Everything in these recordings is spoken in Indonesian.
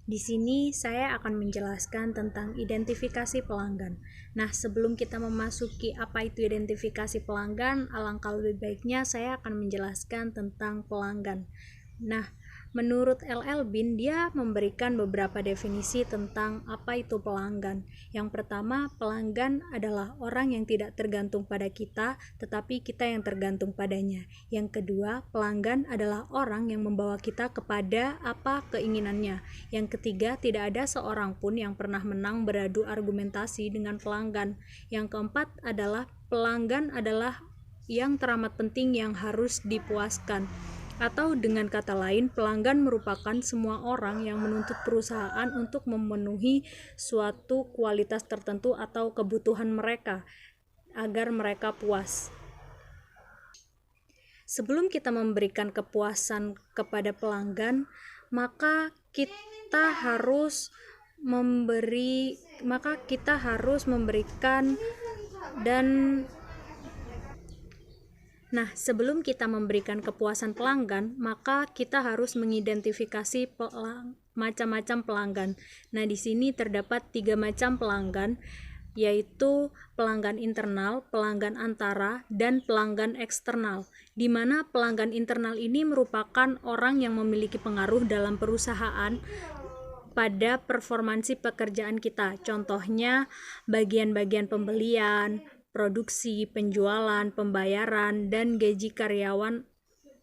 Di sini saya akan menjelaskan tentang identifikasi pelanggan. Nah, sebelum kita memasuki apa itu identifikasi pelanggan, alangkah lebih baiknya saya akan menjelaskan tentang pelanggan. Nah, menurut LL Bean, dia memberikan beberapa definisi tentang apa itu pelanggan. Yang pertama, pelanggan adalah orang yang tidak tergantung pada kita, tetapi kita yang tergantung padanya. Yang kedua, pelanggan adalah orang yang membawa kita kepada apa keinginannya. Yang ketiga, tidak ada seorang pun yang pernah menang beradu argumentasi dengan pelanggan. Yang keempat adalah pelanggan adalah yang teramat penting yang harus dipuaskan. Atau dengan kata lain, pelanggan merupakan semua orang yang menuntut perusahaan untuk memenuhi suatu kualitas tertentu atau kebutuhan mereka agar mereka puas. Sebelum kita memberikan kepuasan kepada pelanggan, maka kita harus memberikan sebelum kita memberikan kepuasan pelanggan, maka kita harus mengidentifikasi macam-macam pelanggan. Nah, di sini terdapat 3 macam pelanggan, yaitu pelanggan internal, pelanggan antara, dan pelanggan eksternal. Di mana pelanggan internal ini merupakan orang yang memiliki pengaruh dalam perusahaan pada performansi pekerjaan kita. Contohnya, bagian-bagian pembelian, produksi, penjualan, pembayaran, dan gaji karyawan,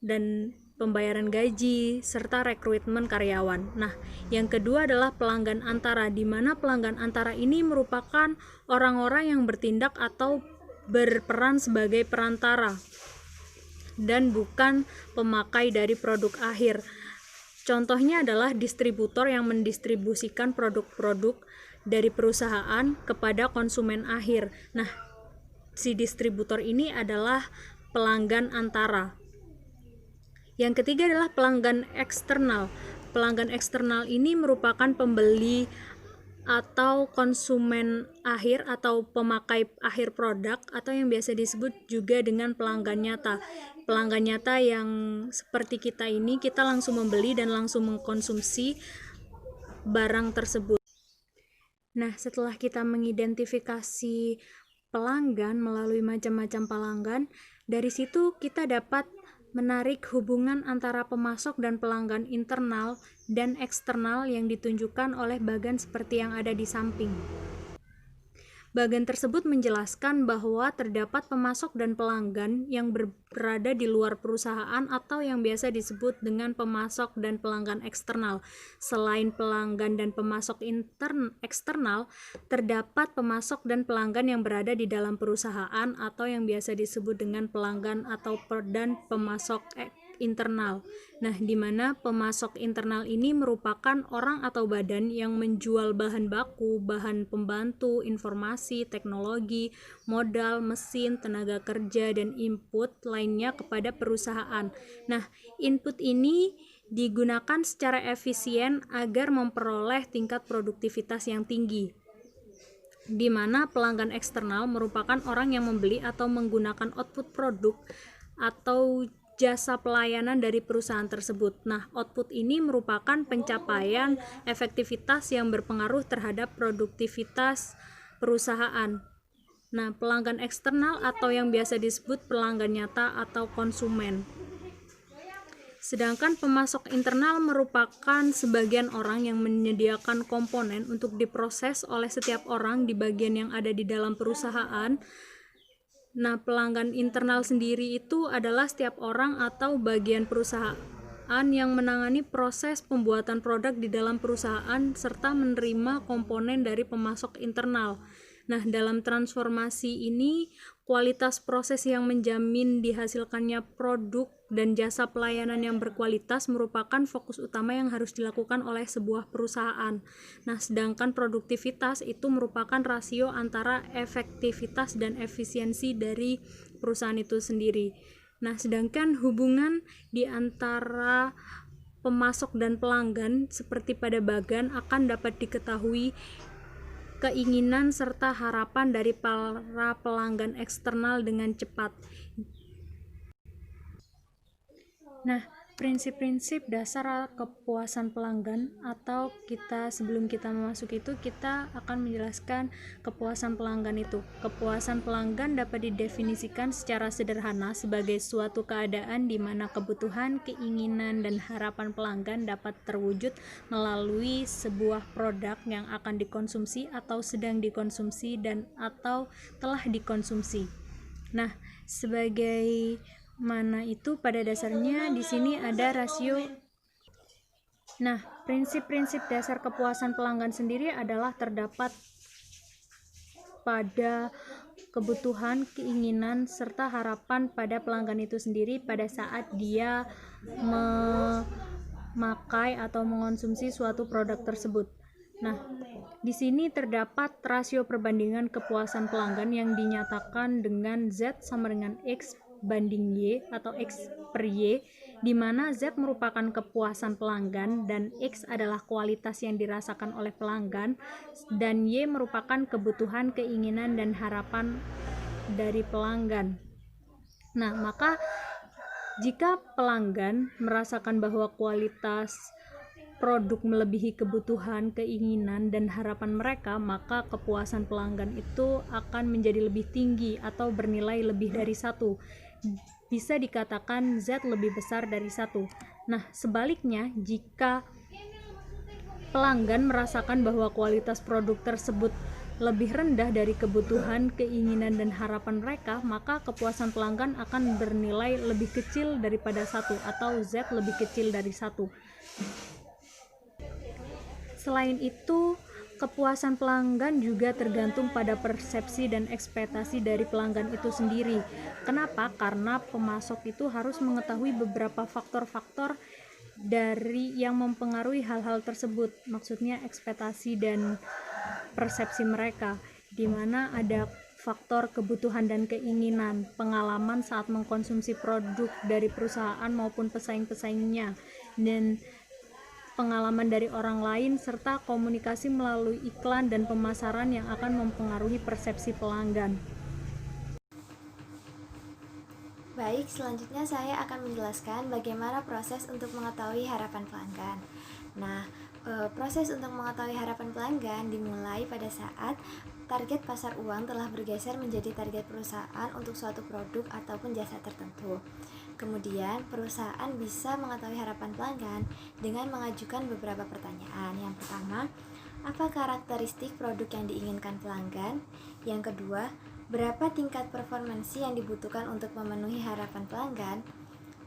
dan pembayaran gaji, serta rekrutmen karyawan. Nah, yang kedua adalah pelanggan antara, di mana pelanggan antara ini merupakan orang-orang yang bertindak atau berperan sebagai perantara dan bukan pemakai dari produk akhir. Contohnya adalah distributor yang mendistribusikan produk-produk dari perusahaan kepada konsumen akhir. Nah, si distributor ini adalah pelanggan antara. Yang ketiga adalah pelanggan eksternal. Pelanggan eksternal ini merupakan pembeli atau konsumen akhir atau pemakai akhir produk, atau yang biasa disebut juga dengan pelanggan nyata. Pelanggan nyata yang seperti kita ini, kita langsung membeli dan langsung mengkonsumsi barang tersebut. Nah, setelah kita mengidentifikasi pelanggan melalui macam-macam pelanggan, dari situ kita dapat menarik hubungan antara pemasok dan pelanggan internal dan eksternal yang ditunjukkan oleh bagan seperti yang ada di samping. Bagan tersebut menjelaskan bahwa terdapat pemasok dan pelanggan yang berada di luar perusahaan atau yang biasa disebut dengan pemasok dan pelanggan eksternal. Selain pelanggan dan pemasok eksternal, terdapat pemasok dan pelanggan yang berada di dalam perusahaan atau yang biasa disebut dengan pelanggan dan pemasok internal. Nah, di mana pemasok internal ini merupakan orang atau badan yang menjual bahan baku, bahan pembantu, informasi, teknologi, modal, mesin, tenaga kerja, dan input lainnya kepada perusahaan. Nah, input ini digunakan secara efisien agar memperoleh tingkat produktivitas yang tinggi. Di mana pelanggan eksternal merupakan orang yang membeli atau menggunakan output produk atau jasa pelayanan dari perusahaan tersebut. Nah, output ini merupakan pencapaian efektivitas yang berpengaruh terhadap produktivitas perusahaan. Nah, pelanggan eksternal atau yang biasa disebut pelanggan nyata atau konsumen. Sedangkan pemasok internal merupakan sebagian orang yang menyediakan komponen untuk diproses oleh setiap orang di bagian yang ada di dalam perusahaan. Nah, pelanggan internal sendiri itu adalah setiap orang atau bagian perusahaan yang menangani proses pembuatan produk di dalam perusahaan serta menerima komponen dari pemasok internal. Nah, dalam transformasi ini, kualitas proses yang menjamin dihasilkannya produk dan jasa pelayanan yang berkualitas merupakan fokus utama yang harus dilakukan oleh sebuah perusahaan. Nah, sedangkan produktivitas itu merupakan rasio antara efektivitas dan efisiensi dari perusahaan itu sendiri. Nah, sedangkan hubungan di antara pemasok dan pelanggan seperti pada bagan akan dapat diketahui keinginan serta harapan dari para pelanggan eksternal dengan cepat. Nah, prinsip-prinsip dasar kepuasan pelanggan, atau sebelum kita memasuki itu, kita akan menjelaskan kepuasan pelanggan itu. Kepuasan pelanggan dapat didefinisikan secara sederhana sebagai suatu keadaan di mana kebutuhan, keinginan, dan harapan pelanggan dapat terwujud melalui sebuah produk yang akan dikonsumsi atau sedang dikonsumsi dan atau telah dikonsumsi. Nah, sebagai mana itu pada dasarnya di sini ada rasio. Nah, prinsip-prinsip dasar kepuasan pelanggan sendiri adalah terdapat pada kebutuhan, keinginan, serta harapan pada pelanggan itu sendiri pada saat dia memakai atau mengonsumsi suatu produk tersebut. Nah, di sini terdapat rasio perbandingan kepuasan pelanggan yang dinyatakan dengan Z sama dengan X banding Y atau X per Y, di mana Z merupakan kepuasan pelanggan dan X adalah kualitas yang dirasakan oleh pelanggan, dan Y merupakan kebutuhan, keinginan, dan harapan dari pelanggan. Nah, maka jika pelanggan merasakan bahwa kualitas produk melebihi kebutuhan, keinginan, dan harapan mereka, maka kepuasan pelanggan itu akan menjadi lebih tinggi atau bernilai lebih dari 1. Bisa dikatakan Z lebih besar dari 1. Nah, sebaliknya, jika pelanggan merasakan bahwa kualitas produk tersebut lebih rendah dari kebutuhan, keinginan, dan harapan mereka, maka kepuasan pelanggan akan bernilai lebih kecil daripada 1 atau Z lebih kecil dari 1. Selain itu, kepuasan pelanggan juga tergantung pada persepsi dan ekspektasi dari pelanggan itu sendiri. Kenapa? Karena pemasok itu harus mengetahui beberapa faktor-faktor dari yang mempengaruhi hal-hal tersebut. Maksudnya ekspektasi dan persepsi mereka, di mana ada faktor kebutuhan dan keinginan, pengalaman saat mengkonsumsi produk dari perusahaan maupun pesaing-pesaingnya, dan pengalaman dari orang lain, serta komunikasi melalui iklan dan pemasaran yang akan mempengaruhi persepsi pelanggan. Baik, selanjutnya saya akan menjelaskan bagaimana proses untuk mengetahui harapan pelanggan. Nah, proses untuk mengetahui harapan pelanggan dimulai pada saat target pasar uang telah bergeser menjadi target perusahaan untuk suatu produk ataupun jasa tertentu. Kemudian, perusahaan bisa mengetahui harapan pelanggan dengan mengajukan beberapa pertanyaan. Yang pertama, apa karakteristik produk yang diinginkan pelanggan? Yang kedua, berapa tingkat performansi yang dibutuhkan untuk memenuhi harapan pelanggan?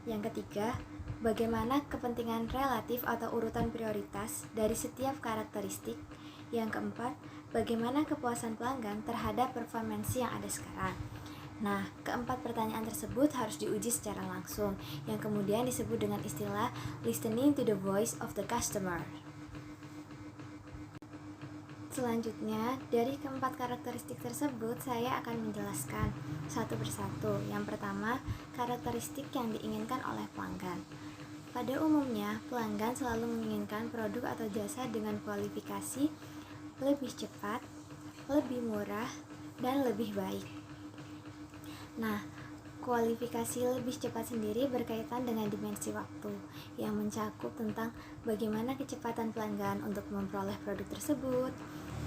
Yang ketiga, bagaimana kepentingan relatif atau urutan prioritas dari setiap karakteristik? Yang keempat, bagaimana kepuasan pelanggan terhadap performansi yang ada sekarang? Nah, keempat pertanyaan tersebut harus diuji secara langsung, yang kemudian disebut dengan istilah listening to the voice of the customer. Selanjutnya, dari keempat karakteristik tersebut, saya akan menjelaskan satu persatu. Yang pertama, karakteristik yang diinginkan oleh pelanggan. Pada umumnya, pelanggan selalu menginginkan produk atau jasa dengan kualifikasi lebih cepat, lebih murah, dan lebih baik. Nah, kualifikasi lebih cepat sendiri berkaitan dengan dimensi waktu yang mencakup tentang bagaimana kecepatan pelanggan untuk memperoleh produk tersebut,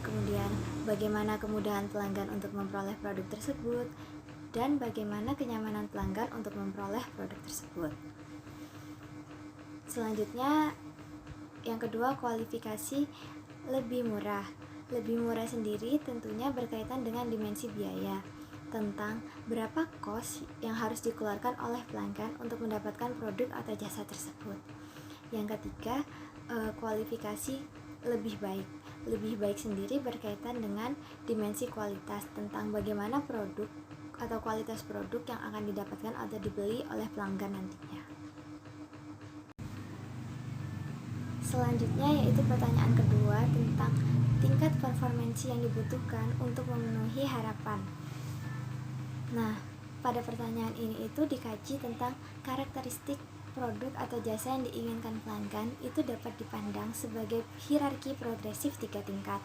kemudian bagaimana kemudahan pelanggan untuk memperoleh produk tersebut, dan bagaimana kenyamanan pelanggan untuk memperoleh produk tersebut. Selanjutnya, yang kedua, kualifikasi lebih murah. Lebih murah sendiri tentunya berkaitan dengan dimensi biaya, tentang berapa kos yang harus dikeluarkan oleh pelanggan untuk mendapatkan produk atau jasa tersebut. Yang ketiga, kualifikasi lebih baik. Lebih baik sendiri berkaitan dengan dimensi kualitas, tentang bagaimana produk atau kualitas produk yang akan didapatkan atau dibeli oleh pelanggan nantinya. Selanjutnya yaitu pertanyaan kedua tentang tingkat performansi yang dibutuhkan untuk memenuhi harapan. Nah, pada pertanyaan ini itu dikaji tentang karakteristik produk atau jasa yang diinginkan pelanggan itu dapat dipandang sebagai hierarki progresif 3 tingkat.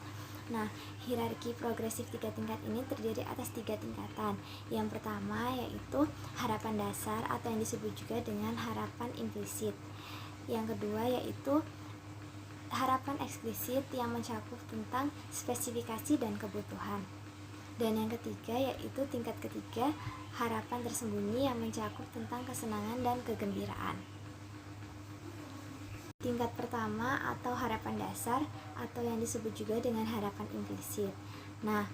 Nah, hierarki progresif 3 tingkat ini terdiri atas 3 tingkatan. Yang pertama yaitu harapan dasar atau yang disebut juga dengan harapan implisit. Yang kedua yaitu harapan eksplisit yang mencakup tentang spesifikasi dan kebutuhan. Dan yang ketiga yaitu tingkat ketiga, harapan tersembunyi yang mencakup tentang kesenangan dan kegembiraan. Tingkat pertama atau harapan dasar atau yang disebut juga dengan harapan implisit. Nah,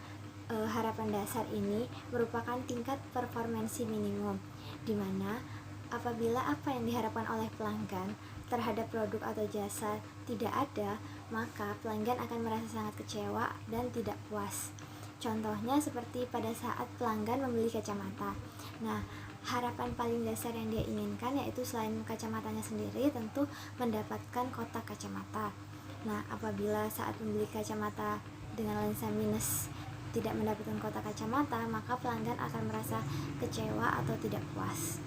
harapan dasar ini merupakan tingkat performansi minimum, di mana apabila apa yang diharapkan oleh pelanggan terhadap produk atau jasa tidak ada, maka pelanggan akan merasa sangat kecewa dan tidak puas. Contohnya seperti pada saat pelanggan membeli kacamata. Nah, harapan paling dasar yang dia inginkan yaitu selain kacamatanya sendiri tentu mendapatkan kotak kacamata. Nah, apabila saat membeli kacamata dengan lensa minus tidak mendapatkan kotak kacamata, maka pelanggan akan merasa kecewa atau tidak puas.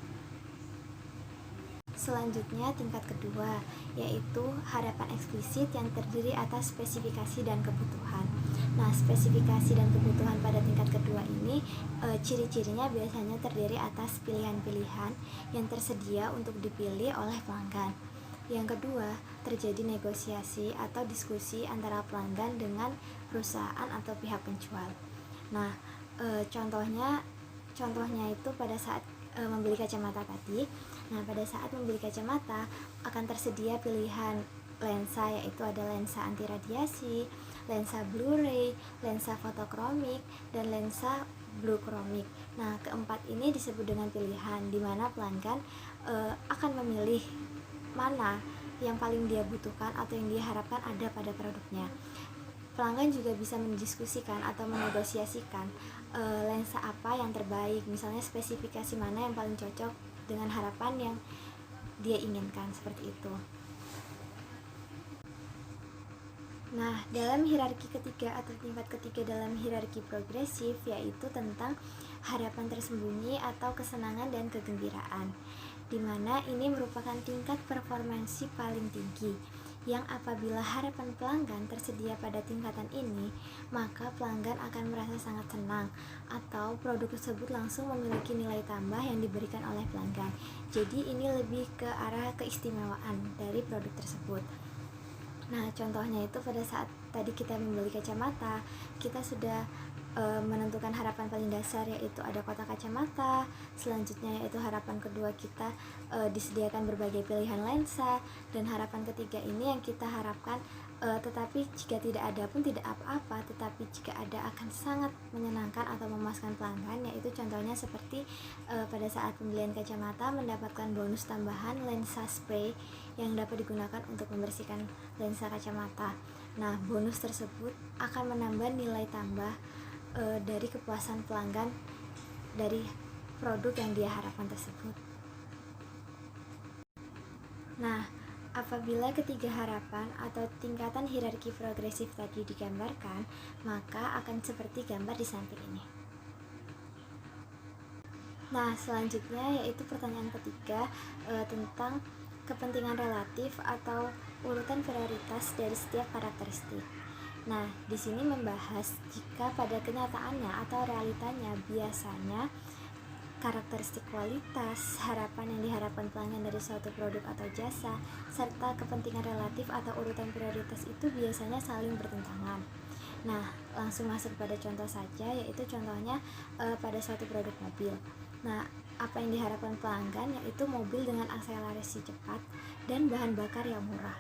Selanjutnya tingkat kedua yaitu harapan eksplisit yang terdiri atas spesifikasi dan kebutuhan. Nah, spesifikasi dan kebutuhan pada tingkat kedua ini ciri-cirinya biasanya terdiri atas pilihan-pilihan yang tersedia untuk dipilih oleh pelanggan. Yang kedua, terjadi negosiasi atau diskusi antara pelanggan dengan perusahaan atau pihak penjual. Nah, contohnya itu pada saat membeli kacamata tadi. Nah, pada saat membeli kacamata akan tersedia pilihan lensa, yaitu ada lensa anti radiasi, lensa Blu-ray, lensa fotokromik, dan lensa blue chromik. Nah, keempat ini disebut dengan pilihan, di mana pelanggan akan memilih mana yang paling dia butuhkan atau yang diharapkan ada pada produknya. Pelanggan juga bisa mendiskusikan atau menegosiasikan lensa apa yang terbaik, misalnya spesifikasi mana yang paling cocok dengan harapan yang dia inginkan, seperti itu. Nah, dalam hierarki ketiga atau tingkat ketiga dalam hierarki progresif yaitu tentang harapan tersembunyi atau kesenangan dan kegembiraan, di mana ini merupakan tingkat performansi paling tinggi, yang apabila harapan pelanggan tersedia pada tingkatan ini, maka pelanggan akan merasa sangat senang atau produk tersebut langsung memiliki nilai tambah yang diberikan oleh pelanggan. Jadi ini lebih ke arah keistimewaan dari produk tersebut. Nah, contohnya itu pada saat tadi kita membeli kacamata, kita sudah menentukan harapan paling dasar yaitu ada kotak kacamata. Selanjutnya yaitu harapan kedua kita disediakan berbagai pilihan lensa, dan harapan ketiga ini yang kita harapkan tetapi jika tidak ada pun tidak apa-apa, tetapi jika ada akan sangat menyenangkan atau memuaskan pelanggan, yaitu contohnya seperti pada saat pembelian kacamata mendapatkan bonus tambahan lensa spray yang dapat digunakan untuk membersihkan lensa kacamata. Nah, bonus tersebut akan menambah nilai tambah dari kepuasan pelanggan dari produk yang dia harapkan tersebut. Nah, apabila ketiga harapan atau tingkatan hierarki progresif tadi digambarkan, maka akan seperti gambar di samping ini. Nah, selanjutnya yaitu pertanyaan ketiga tentang kepentingan relatif atau urutan prioritas dari setiap karakteristik. Nah, di sini membahas jika pada kenyataannya atau realitanya biasanya karakteristik kualitas, harapan yang diharapkan pelanggan dari suatu produk atau jasa, serta kepentingan relatif atau urutan prioritas itu biasanya saling bertentangan. Nah, langsung masuk pada contoh saja, yaitu contohnya pada suatu produk mobil. Nah, apa yang diharapkan pelanggan yaitu mobil dengan akselerasi cepat dan bahan bakar yang murah.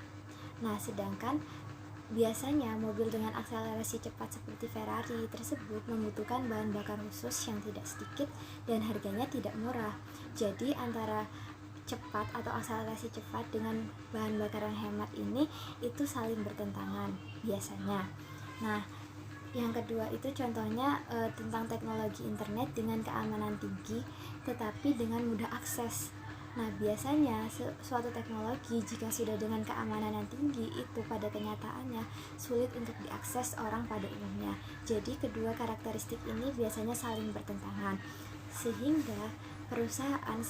Nah, sedangkan biasanya mobil dengan akselerasi cepat seperti Ferrari tersebut membutuhkan bahan bakar khusus yang tidak sedikit dan harganya tidak murah. Jadi antara cepat atau akselerasi cepat dengan bahan bakar yang hemat ini itu saling bertentangan biasanya. Nah, yang kedua itu contohnya tentang teknologi internet dengan keamanan tinggi tetapi dengan mudah akses. Nah, biasanya suatu teknologi jika sudah dengan keamanan yang tinggi itu pada kenyataannya sulit untuk diakses orang pada umumnya. Jadi kedua karakteristik ini biasanya saling bertentangan, sehingga perusahaan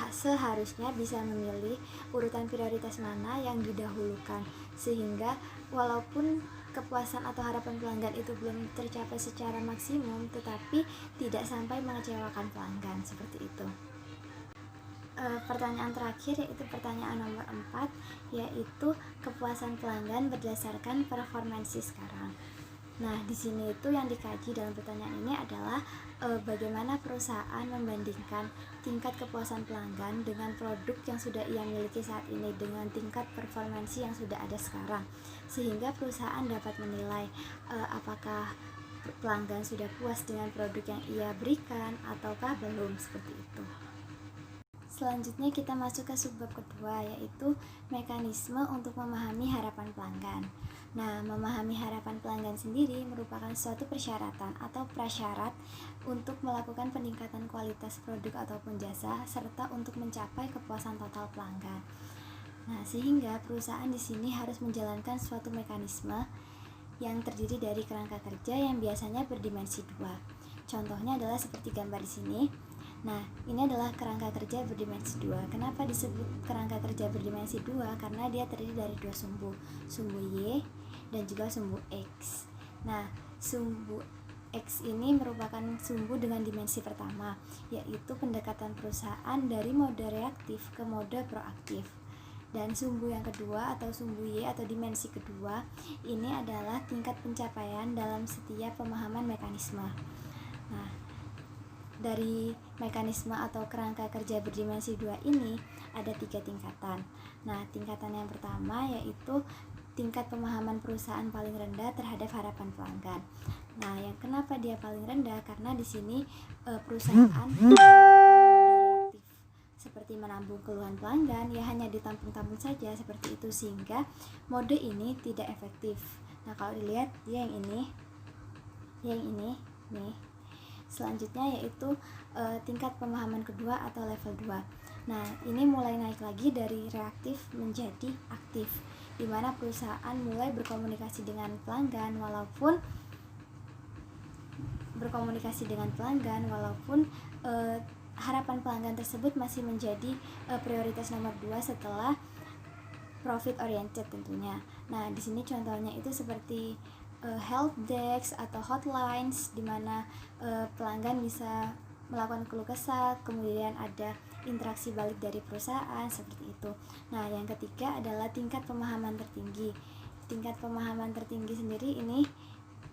seharusnya bisa memilih urutan prioritas mana yang didahulukan, sehingga walaupun kepuasan atau harapan pelanggan itu belum tercapai secara maksimum, tetapi tidak sampai mengecewakan pelanggan, seperti itu. Pertanyaan terakhir yaitu pertanyaan nomor 4, yaitu kepuasan pelanggan berdasarkan performansi sekarang. Nah, di sini itu yang dikaji dalam pertanyaan ini adalah bagaimana perusahaan membandingkan tingkat kepuasan pelanggan dengan produk yang sudah ia miliki saat ini dengan tingkat performansi yang sudah ada sekarang, sehingga perusahaan dapat menilai apakah pelanggan sudah puas dengan produk yang ia berikan ataukah belum, seperti itu. Selanjutnya kita masuk ke subbab kedua, yaitu mekanisme untuk memahami harapan pelanggan. Nah, memahami harapan pelanggan sendiri merupakan suatu persyaratan atau prasyarat untuk melakukan peningkatan kualitas produk ataupun jasa serta untuk mencapai kepuasan total pelanggan. Nah, sehingga perusahaan di sini harus menjalankan suatu mekanisme yang terdiri dari kerangka kerja yang biasanya berdimensi 2. Contohnya adalah seperti gambar di sini. Nah, ini adalah kerangka kerja berdimensi 2. Kenapa disebut kerangka kerja berdimensi 2? Karena dia terdiri dari dua sumbu Y dan juga sumbu X. Nah, sumbu X ini merupakan sumbu dengan dimensi pertama, yaitu pendekatan perusahaan dari mode reaktif ke mode proaktif. Dan sumbu yang kedua atau sumbu Y atau dimensi kedua ini adalah tingkat pencapaian dalam setiap pemahaman mekanisme. Nah, dari mekanisme atau kerangka kerja berdimensi 2 ini ada 3 tingkatan. Nah, tingkatan yang pertama yaitu tingkat pemahaman perusahaan paling rendah terhadap harapan pelanggan. Nah, yang kenapa dia paling rendah? Karena di sini perusahaan reaktif, seperti menampung keluhan pelanggan, ya hanya ditampung-tampung saja seperti itu, sehingga mode ini tidak efektif. Nah, kalau dilihat dia yang ini nih. Selanjutnya yaitu tingkat pemahaman kedua atau level 2. Nah, ini mulai naik lagi dari reaktif menjadi aktif, di mana perusahaan mulai berkomunikasi dengan pelanggan walaupun harapan pelanggan tersebut masih menjadi prioritas nomor 2 setelah profit oriented tentunya. Nah, di sini contohnya itu seperti help desk atau hotlines, di mana pelanggan bisa melakukan keluh kesah, kemudian ada interaksi balik dari perusahaan, seperti itu. Nah, yang ketiga adalah tingkat pemahaman tertinggi. Tingkat pemahaman tertinggi sendiri ini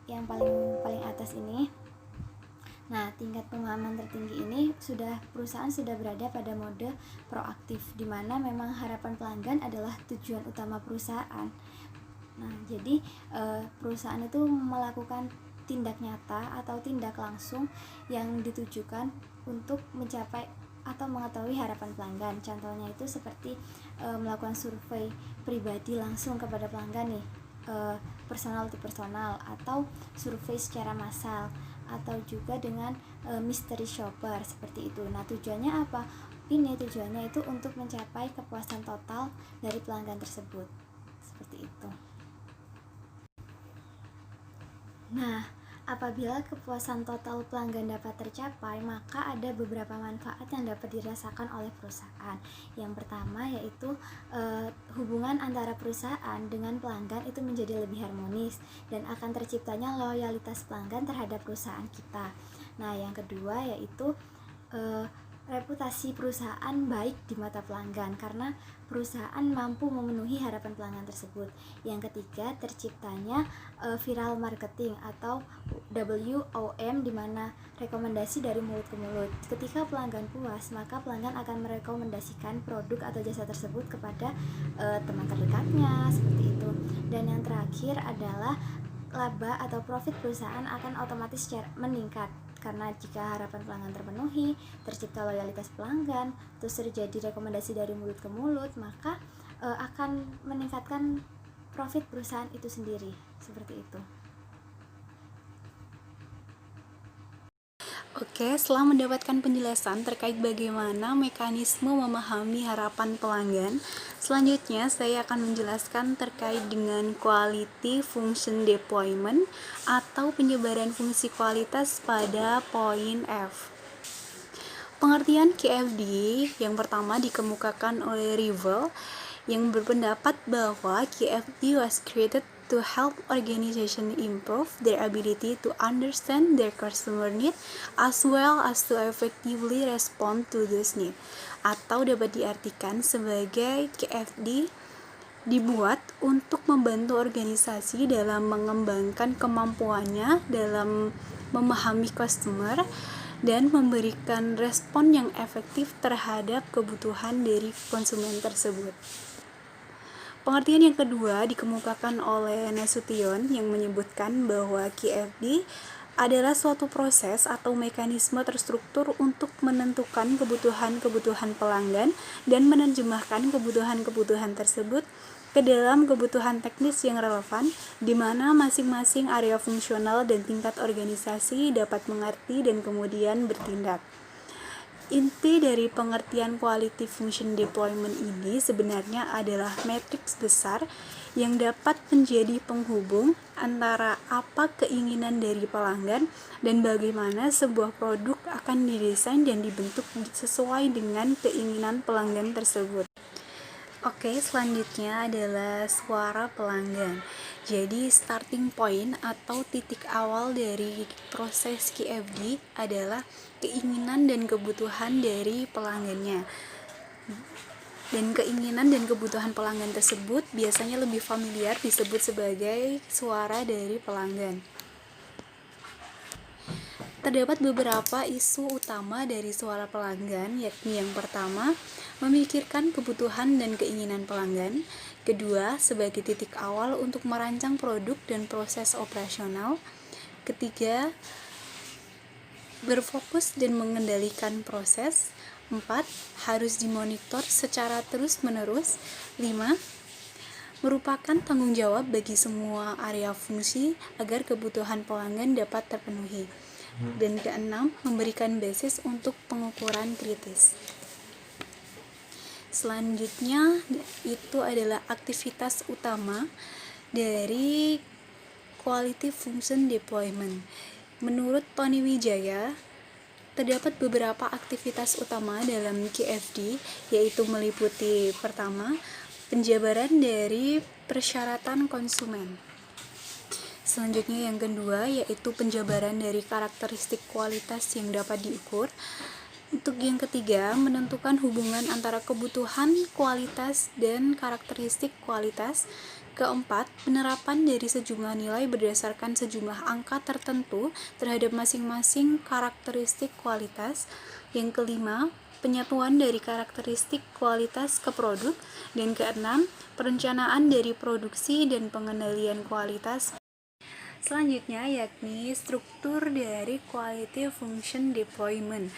yang paling atas ini. Nah, tingkat pemahaman tertinggi ini perusahaan sudah berada pada mode proaktif, di mana memang harapan pelanggan adalah tujuan utama perusahaan. Nah, jadi perusahaan itu melakukan tindak nyata atau tindak langsung yang ditujukan untuk mencapai atau mengetahui harapan pelanggan. Contohnya itu seperti melakukan survei pribadi langsung kepada pelanggan nih, personal to personal, atau survei secara massal, atau juga dengan mystery shopper, seperti itu. Nah, tujuannya apa? Tujuannya itu untuk mencapai kepuasan total dari pelanggan tersebut, seperti itu. Nah, apabila kepuasan total pelanggan dapat tercapai, maka ada beberapa manfaat yang dapat dirasakan oleh perusahaan. Yang pertama yaitu hubungan antara perusahaan dengan pelanggan itu menjadi lebih harmonis dan akan terciptanya loyalitas pelanggan terhadap perusahaan kita. Nah, yang kedua yaitu reputasi perusahaan baik di mata pelanggan karena perusahaan mampu memenuhi harapan pelanggan tersebut. Yang ketiga, terciptanya viral marketing atau WOM, di mana rekomendasi dari mulut ke mulut. Ketika pelanggan puas, maka pelanggan akan merekomendasikan produk atau jasa tersebut kepada teman terdekatnya, seperti itu. Dan yang terakhir adalah laba atau profit perusahaan akan otomatis meningkat karena jika harapan pelanggan terpenuhi, tercipta loyalitas pelanggan, terus terjadi rekomendasi dari mulut ke mulut, maka akan meningkatkan profit perusahaan itu sendiri, seperti itu. Oke, setelah mendapatkan penjelasan terkait bagaimana mekanisme memahami harapan pelanggan, selanjutnya saya akan menjelaskan terkait dengan Quality Function Deployment atau penyebaran fungsi kualitas pada poin F. Pengertian QFD yang pertama dikemukakan oleh Rivel yang berpendapat bahwa QFD was created to help organization improve their ability to understand their customer need as well as to effectively respond to those needs. Atau dapat diartikan sebagai KFD dibuat untuk membantu organisasi dalam mengembangkan kemampuannya dalam memahami customer dan memberikan respon yang efektif terhadap kebutuhan dari konsumen tersebut. Pengertian yang kedua dikemukakan oleh Nasution yang menyebutkan bahwa KFD adalah suatu proses atau mekanisme terstruktur untuk menentukan kebutuhan-kebutuhan pelanggan dan menerjemahkan kebutuhan-kebutuhan tersebut ke dalam kebutuhan teknis yang relevan, di mana masing-masing area fungsional dan tingkat organisasi dapat mengerti dan kemudian bertindak. Inti dari pengertian quality function deployment ini sebenarnya adalah matriks besar yang dapat menjadi penghubung antara apa keinginan dari pelanggan dan bagaimana sebuah produk akan didesain dan dibentuk sesuai dengan keinginan pelanggan tersebut. Oke, selanjutnya adalah suara pelanggan. Jadi starting point atau titik awal dari proses KFD adalah keinginan dan kebutuhan dari pelanggannya. Dan keinginan dan kebutuhan pelanggan tersebut biasanya lebih familiar disebut sebagai suara dari pelanggan. Terdapat beberapa isu utama dari suara pelanggan, yakni yang pertama, memikirkan kebutuhan dan keinginan pelanggan. Kedua, sebagai titik awal untuk merancang produk dan proses operasional. Ketiga, berfokus dan mengendalikan proses. 4. Harus dimonitor secara terus-menerus. 5. Merupakan tanggung jawab bagi semua area fungsi agar kebutuhan pelanggan dapat terpenuhi. Dan keenam, memberikan basis untuk pengukuran kritis. Selanjutnya itu adalah aktivitas utama dari quality function deployment. Menurut Tony Wijaya, terdapat beberapa aktivitas utama dalam KFD, yaitu meliputi pertama, penjabaran dari persyaratan konsumen. Selanjutnya yang kedua yaitu penjabaran dari karakteristik kualitas yang dapat diukur. Untuk yang ketiga, menentukan hubungan antara kebutuhan, kualitas, dan karakteristik kualitas. Keempat, penerapan dari sejumlah nilai berdasarkan sejumlah angka tertentu terhadap masing-masing karakteristik kualitas. Yang kelima, penyatuan dari karakteristik kualitas ke produk. Dan keenam, perencanaan dari produksi dan pengendalian kualitas. Selanjutnya yakni struktur dari quality function deployment.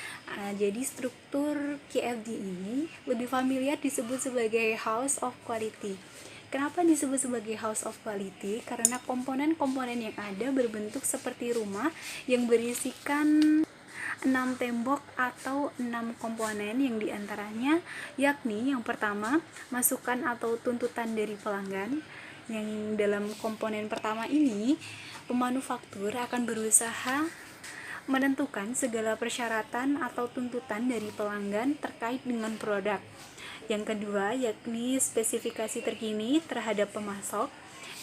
Jadi struktur KFD ini lebih familiar disebut sebagai house of quality. Kenapa disebut sebagai house of quality? Karena komponen-komponen yang ada berbentuk seperti rumah yang berisikan 6 tembok atau 6 komponen yang diantaranya yakni yang pertama, masukan atau tuntutan dari pelanggan. Yang dalam komponen pertama ini, pemanufaktur akan berusaha menentukan segala persyaratan atau tuntutan dari pelanggan terkait dengan produk. Yang kedua, yakni spesifikasi terkini terhadap pemasok,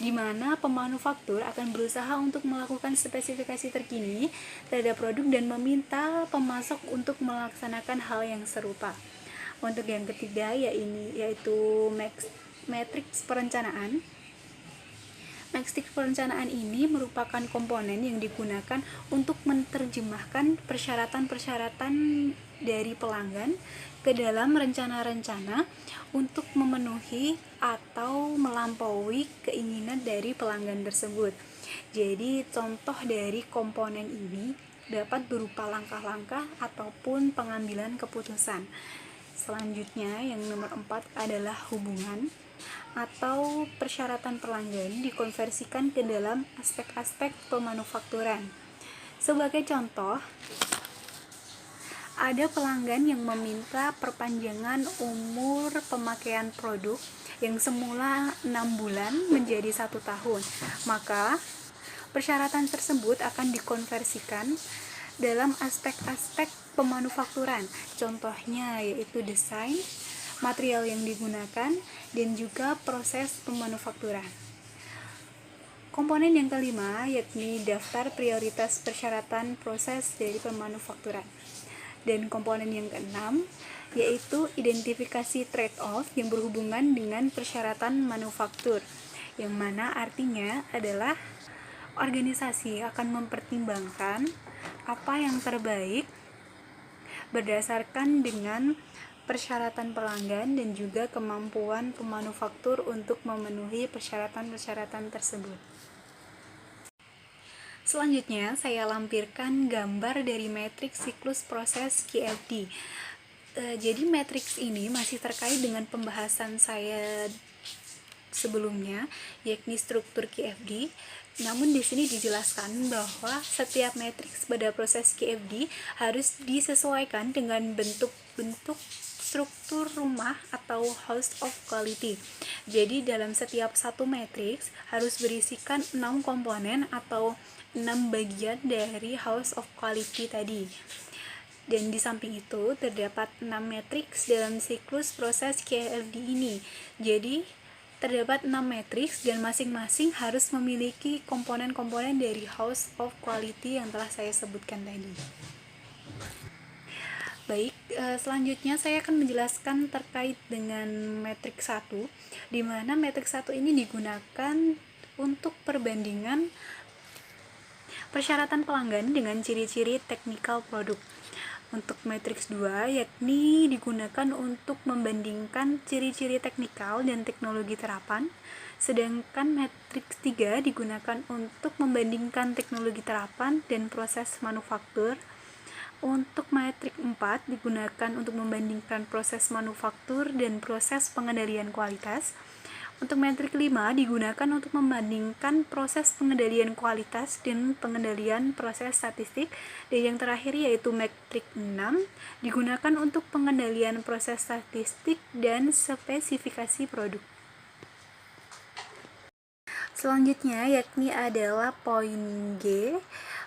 di mana pemanufaktur akan berusaha untuk melakukan spesifikasi terkini terhadap produk dan meminta pemasok untuk melaksanakan hal yang serupa. Untuk yang ketiga, yaitu matriks perencanaan. Matriks perencanaan ini merupakan komponen yang digunakan untuk menerjemahkan persyaratan-persyaratan dari pelanggan ke dalam rencana-rencana untuk memenuhi atau melampaui keinginan dari pelanggan tersebut. Jadi, contoh dari komponen ini dapat berupa langkah-langkah ataupun pengambilan keputusan. Selanjutnya, yang nomor 4 adalah hubungan atau persyaratan pelanggan dikonversikan ke dalam aspek-aspek pemanufakturan. Sebagai contoh, ada pelanggan yang meminta perpanjangan umur pemakaian produk yang semula 6 bulan menjadi 1 tahun. Maka, persyaratan tersebut akan dikonversikan dalam aspek-aspek pemanufakturan. Contohnya yaitu desain, material yang digunakan, dan juga proses pemanufakturan. Komponen yang kelima yakni daftar prioritas persyaratan proses dari pemanufakturan. Dan komponen yang keenam yaitu identifikasi trade-off yang berhubungan dengan persyaratan manufaktur, yang mana artinya adalah organisasi akan mempertimbangkan apa yang terbaik berdasarkan dengan persyaratan pelanggan dan juga kemampuan pemanufaktur untuk memenuhi persyaratan-persyaratan tersebut. Selanjutnya, saya lampirkan gambar dari matriks siklus proses QFD. Jadi matriks ini masih terkait dengan pembahasan saya sebelumnya, yakni struktur QFD. Namun di sini dijelaskan bahwa setiap matriks pada proses QFD harus disesuaikan dengan bentuk-bentuk struktur rumah atau house of quality. Jadi dalam setiap satu matriks harus berisikan 6 komponen atau 6 bagian dari house of quality tadi. Dan di samping itu terdapat 6 matriks dalam siklus proses QFD ini. Jadi terdapat 6 matriks dan masing-masing harus memiliki komponen-komponen dari house of quality yang telah saya sebutkan tadi. Baik, selanjutnya saya akan menjelaskan terkait dengan matriks 1, di mana matriks 1 ini digunakan untuk perbandingan persyaratan pelanggan dengan ciri-ciri technical produk. Untuk matriks 2 yakni digunakan untuk membandingkan ciri-ciri teknikal dan teknologi terapan, sedangkan matriks 3 digunakan untuk membandingkan teknologi terapan dan proses manufaktur. Untuk matriks 4 digunakan untuk membandingkan proses manufaktur dan proses pengendalian kualitas. Untuk matriks 5 digunakan untuk membandingkan proses pengendalian kualitas dan pengendalian proses statistik. Dan yang terakhir yaitu matriks 6 digunakan untuk pengendalian proses statistik dan spesifikasi produk. Selanjutnya yakni adalah poin G,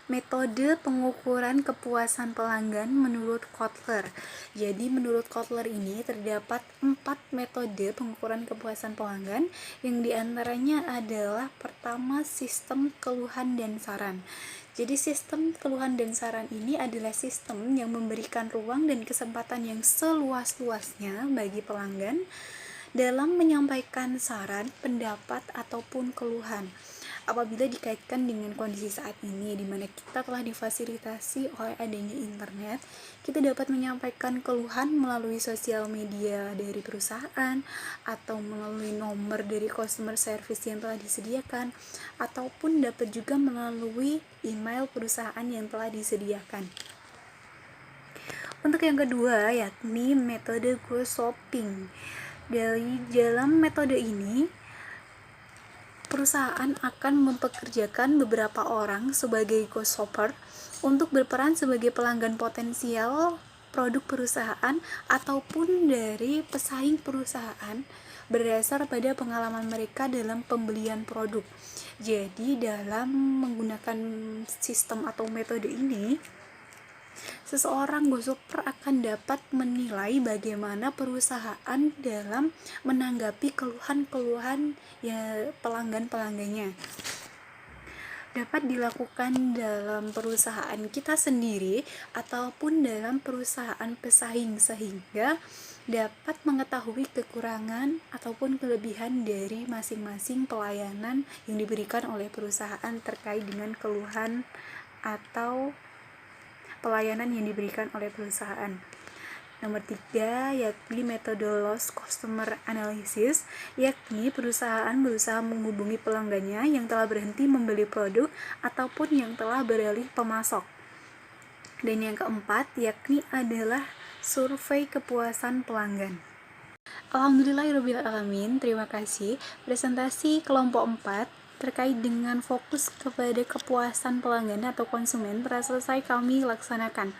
metode pengukuran kepuasan pelanggan menurut Kotler. Jadi menurut Kotler ini terdapat 4 metode pengukuran kepuasan pelanggan, yang diantaranya adalah pertama sistem keluhan dan saran. Jadi sistem keluhan dan saran ini adalah sistem yang memberikan ruang dan kesempatan yang seluas-luasnya bagi pelanggan dalam menyampaikan saran, pendapat, ataupun keluhan. Apabila dikaitkan dengan kondisi saat ini, di mana kita telah difasilitasi oleh adanya internet, kita dapat menyampaikan keluhan melalui sosial media dari perusahaan, atau melalui nomor dari customer service yang telah disediakan, ataupun dapat juga melalui email perusahaan yang telah disediakan. Untuk yang kedua, yakni metode ghost shopping. Dari dalam metode ini, perusahaan akan mempekerjakan beberapa orang sebagai ghost shopper untuk berperan sebagai pelanggan potensial produk perusahaan ataupun dari pesaing perusahaan berdasar pada pengalaman mereka dalam pembelian produk. Jadi dalam menggunakan sistem atau metode ini, seseorang ghost shopper akan dapat menilai bagaimana perusahaan dalam menanggapi keluhan-keluhan pelanggan-pelanggannya. Dapat dilakukan dalam perusahaan kita sendiri ataupun dalam perusahaan pesaing, sehingga dapat mengetahui kekurangan ataupun kelebihan dari masing-masing pelayanan yang diberikan oleh perusahaan terkait dengan keluhan atau pelayanan yang diberikan oleh perusahaan. Nomor 3 yakni metode lost customer analysis, yakni perusahaan berusaha menghubungi pelanggannya yang telah berhenti membeli produk ataupun yang telah beralih pemasok. Dan yang keempat yakni adalah survei kepuasan pelanggan. Alhamdulillahirrabbilalamin, terima kasih. Presentasi kelompok 4 terkait dengan fokus kepada kepuasan pelanggan atau konsumen telah selesai kami laksanakan.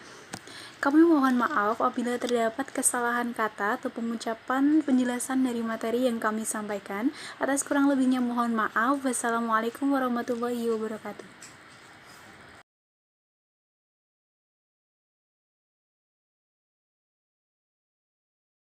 Kami mohon maaf apabila terdapat kesalahan kata atau pengucapan penjelasan dari materi yang kami sampaikan. Atas kurang lebihnya mohon maaf. Wassalamualaikum warahmatullahi wabarakatuh.